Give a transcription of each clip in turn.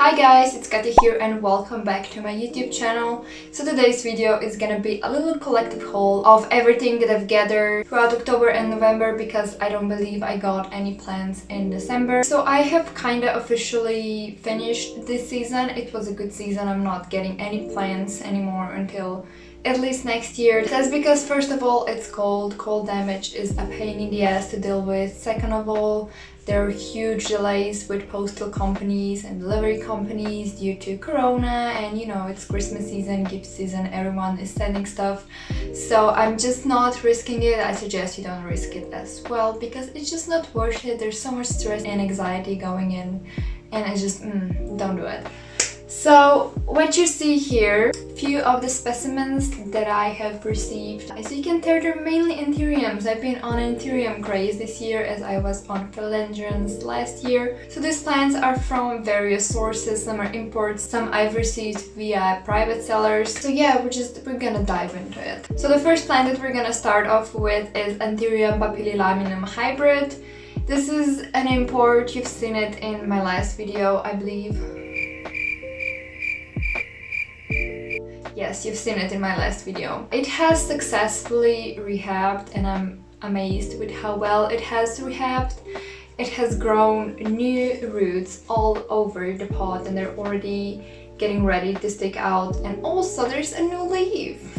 Hi guys, it's Katia here and welcome back to my YouTube channel. So today's video is gonna be a little collective haul of everything that I've gathered throughout October and November because I don't believe I got any plants in December. So I have kinda officially finished this season. It was a good season. I'm not getting any plants anymore until at least next year. That's because first of all it's cold. Cold damage is a pain in the ass to deal with. Second of all, there are huge delays with postal companies and delivery companies due to Corona, and you know, it's Christmas season, gift season, everyone is sending stuff. So I'm just not risking it. I suggest you don't risk it as well because it's just not worth it. There's so much stress and anxiety going in and it's just, don't do it. So what you see here, few of the specimens that I have received. As you can tell, they're mainly Anthuriums. I've been on Anthurium craze this year as I was on Philodendrons last year. So these plants are from various sources. Some are imports, some I've received via private sellers. So yeah, we're gonna dive into it. So the first plant that we're gonna start off with is Anthurium Papillon hybrid. This is an import. You've seen it in my last video, I believe. Yes, you've seen it in my last video. It has successfully rehabbed and I'm amazed with how well it has rehabbed. It has grown new roots all over the pot and they're already getting ready to stick out, and also there's a new leaf.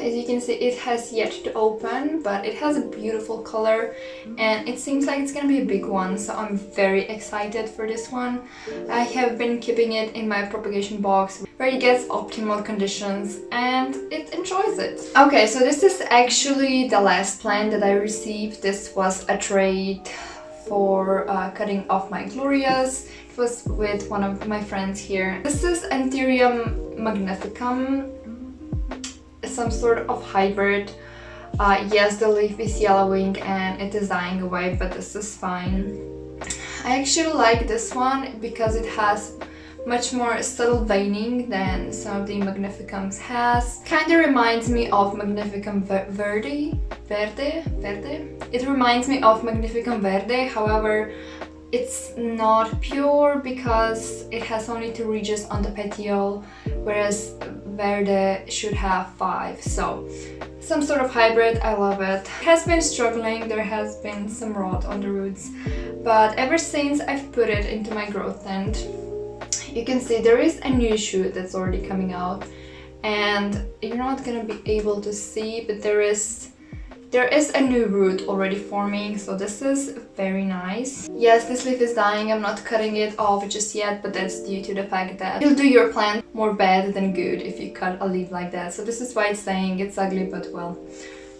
As you can see, it has yet to open, but it has a beautiful color and it seems like it's gonna be a big one, so I'm very excited for this one. I have been keeping it in my propagation box where it gets optimal conditions and it enjoys it. Okay, so this is actually the last plant that I received. This was a trade for cutting off my glorias. It was with one of my friends here. This is Anthurium Magnificum, some sort of hybrid. Yes, the leaf is yellowing and it is dying away, but this is fine. I actually like this one because it has much more subtle veining than some of the Magnificums has. Kinda reminds me of Magnificum Verde. It reminds me of Magnificum Verde, however, it's not pure because it has only 2 ridges on the petiole, whereas Verde should have 5. So some sort of hybrid. I love it. It has been struggling. There has been some rot on the roots, but ever since I've put it into my growth tent, you can see there is a new shoot that's already coming out, and you're not gonna be able to see, but there is a new root already forming, so this is very nice. Yes, this leaf is dying. I'm not cutting it off just yet, but that's due to the fact that you'll do your plant more bad than good if you cut a leaf like that. So this is why it's saying it's ugly, but well,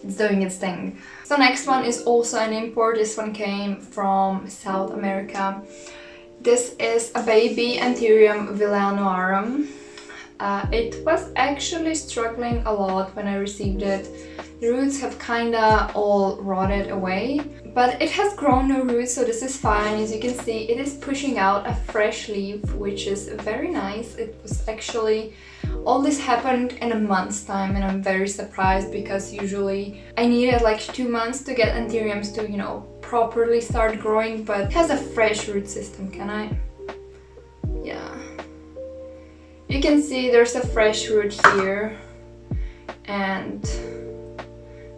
it's doing its thing. So next one is also an import. This one came from South America. This is a baby Anthurium Villanuaram. It was actually struggling a lot when I received it. The roots have kinda all rotted away, but it has grown new roots, so this is fine. As you can see, it is pushing out a fresh leaf, which is very nice. It was actually, all this happened in a month's time, and I'm very surprised because usually I needed like 2 months to get Anthuriums to, you know, properly start growing, but it has a fresh root system. Can I? Yeah. You can see there's a fresh root here, and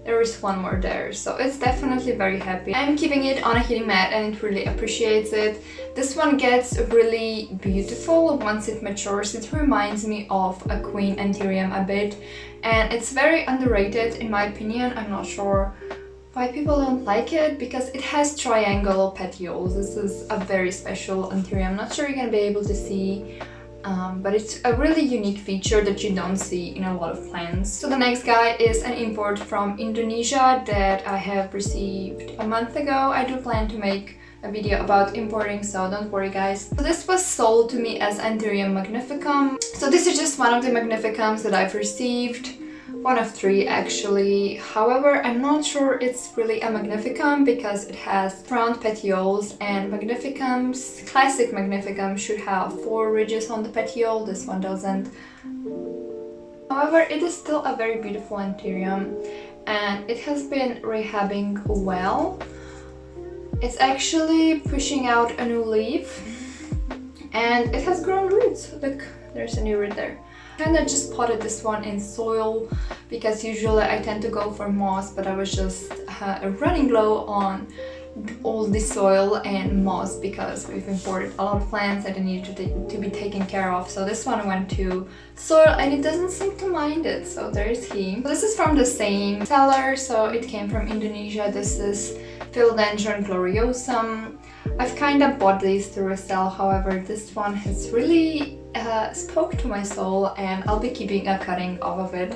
there is one more there, so it's definitely very happy. I'm keeping it on a heating mat and it really appreciates it. This one gets really beautiful once it matures. It reminds me of a Queen Anthurium a bit, and it's very underrated in my opinion. I'm not sure why people don't like it because it has triangle petioles. This is a very special Anthurium. I'm not sure you're gonna be able to see, but it's a really unique feature that you don't see in a lot of plants. So the next guy is an import from Indonesia that I have received a month ago. I do plan to make a video about importing, so don't worry guys. So this was sold to me as Anthurium Magnificum. So this is just one of the Magnificums that I've received. One of 3 actually. However, I'm not sure it's really a Magnificum because it has round petioles, and Magnificums, classic Magnificum, should have 4 ridges on the petiole. This one doesn't. However, it is still a very beautiful Anthurium and it has been rehabbing well. It's actually pushing out a new leaf and it has grown roots. Look, there's a new root there. And I just potted this one in soil because usually I tend to go for moss, but I was just running low on all the soil and moss because we've imported a lot of plants that needed to be taken care of. So this one went to soil and it doesn't seem to mind it, so there's he. So this is from the same seller, so it came from Indonesia. This is Philodendron gloriosum. I've kind of bought these through a sale, however this one has really spoke to my soul and I'll be keeping a cutting off of it.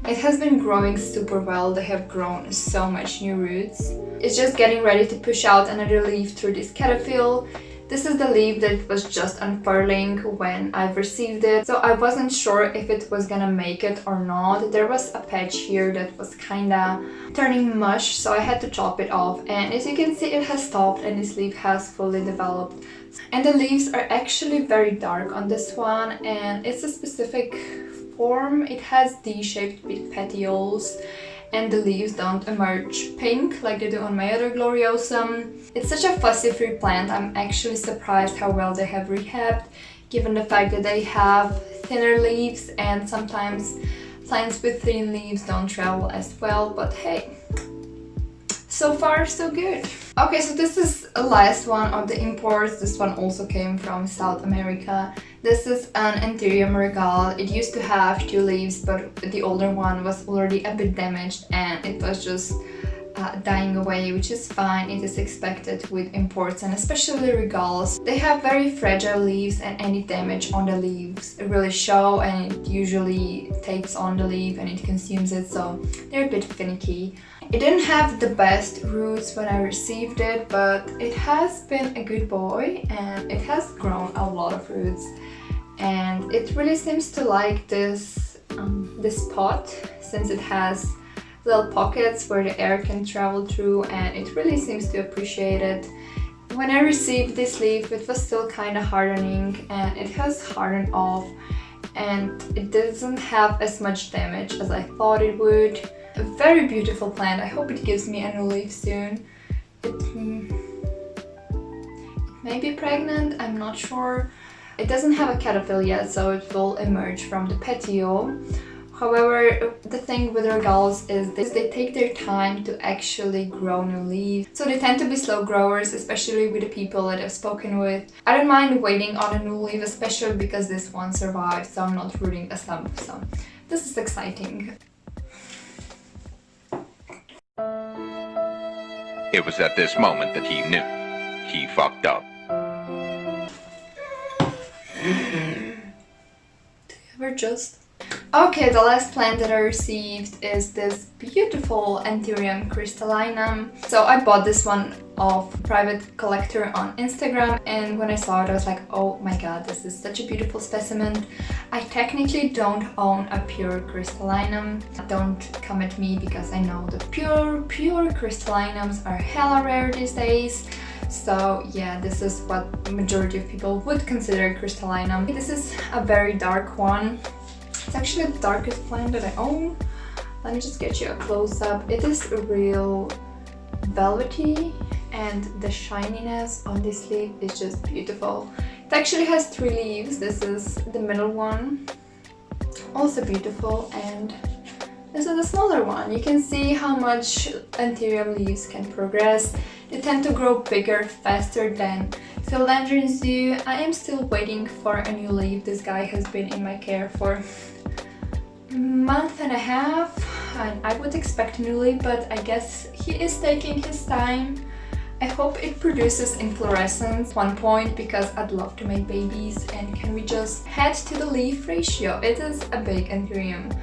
It has been growing super well. They have grown so much new roots. It's just getting ready to push out another leaf through this caterpillar. This is the leaf that was just unfurling when I received it, so I wasn't sure if it was gonna make it or not. There was a patch here that was kinda turning mush, so I had to chop it off, and as you can see it has stopped and this leaf has fully developed. And the leaves are actually very dark on this one, and it's a specific form. It has D-shaped petioles and the leaves don't emerge pink like they do on my other gloriosum. It's such a fussy-free plant. I'm actually surprised how well they have rehabbed, given the fact that they have thinner leaves and sometimes plants with thin leaves don't travel as well, but hey, so far so good. Okay, so this is the last one of the imports. This one also came from South America. This is an Anthurium Magnificum. It used to have 2 leaves, but the older one was already a bit damaged and it was just dying away, which is fine. It is expected with imports and especially regals. They have very fragile leaves and any damage on the leaves really show, and it usually takes on the leaf and it consumes it, so they're a bit finicky. It didn't have the best roots when I received it, but it has been a good boy and it has grown a lot of roots, and it really seems to like this pot, since it has little pockets where the air can travel through, and it really seems to appreciate it. When I received this leaf it was still kind of hardening, and it has hardened off and it doesn't have as much damage as I thought it would. A very beautiful plant. I hope it gives me a new leaf soon. It may be pregnant, I'm not sure. It doesn't have a caterpillar yet, so it will emerge from the petiole. However, the thing with regals is they take their time to actually grow new leaves. So they tend to be slow growers, especially with the people that I've spoken with. I don't mind waiting on a new leaf, especially because this one survived, so I'm not rooting a stump. So this is exciting. It was at this moment that he knew. He fucked up. Do you ever just... Okay, the last plant that I received is this beautiful Anthurium crystallinum. So I bought this one off a private collector on Instagram, and when I saw it I was like, oh my god, this is such a beautiful specimen. I technically don't own a pure crystallinum. Don't come at me because I know the pure crystallinums are hella rare these days. So yeah, this is what the majority of people would consider crystallinum. This is a very dark one. It's actually the darkest plant that I own. Let me just get you a close-up. It is real velvety and the shininess on this leaf is just beautiful. It actually has 3 leaves. This is the middle one, also beautiful, and this is the smaller one. You can see how much Anthurium leaves can progress. They tend to grow bigger, faster than Philodendrons do. I am still waiting for a new leaf. This guy has been in my care for a month and a half, and I would expect a new leaf, but I guess he is taking his time. I hope it produces inflorescence at one point because I'd love to make babies, and can we just head to the leaf ratio? It is a big Anthurium.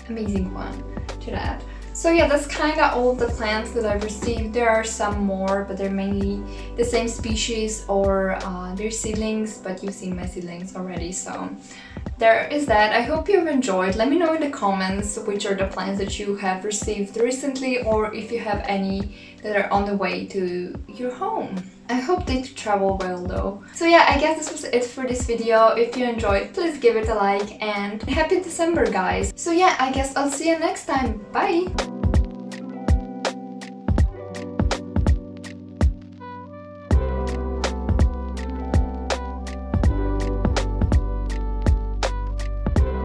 Amazing one to that. So yeah, that's kind of all the plants that I've received. There are some more, but they're mainly the same species, or they're seedlings, but you've seen my seedlings already, so there is that. I hope you've enjoyed. Let me know in the comments which are the plants that you have received recently, or if you have any that are on the way to your home. I hope they travel well though. So yeah, I guess this was it for this video. If you enjoyed, please give it a like, and happy December guys. So yeah, I guess I'll see you next time. Bye!